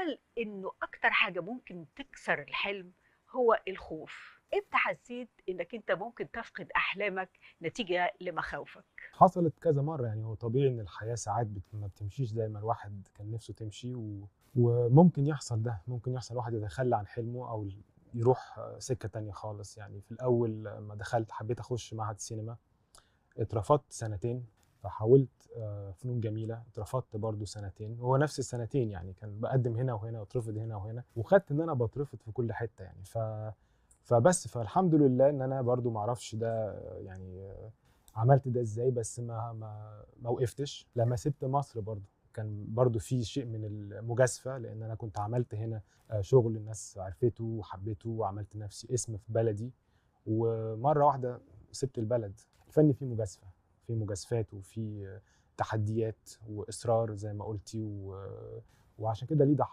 قال إنه أكتر حاجة ممكن تكسر الحلم هو الخوف. إمتى حسيت إنك أنت ممكن تفقد أحلامك نتيجة لمخاوفك؟ حصلت كذا مرة. يعني هو طبيعي إن الحياة ساعات ما بتمشيش زي ما الواحد كان نفسه تمشي، وممكن يحصل ده، ممكن يحصل واحد يتخلى عن حلمه أو يروح سكة تانية خالص. يعني في الأول لما دخلت حبيت أخش معهد السينما، اترفضت سنتين. فحاولت فنون جميلة، اترفضت برضو سنتين، هو نفس السنتين يعني، كان بقدم هنا وهنا واترفض هنا وهنا، وخدت ان انا بترفض في كل حتة يعني. فبس فالحمد لله ان انا برضو معرفش ده يعني عملت ده ازاي، بس ما وقفتش لما سبت مصر. برضو كان برضو في شيء من المجازفة، لان انا كنت عملت هنا شغل الناس عرفته وحبته، وعملت نفسي اسم في بلدي، ومرة واحدة سبت البلد. الفن فيه مجازفة، فيه مجازفات، وفيه تحديات وإصرار زي ما قلتي، وعشان كده ليه ضحايا.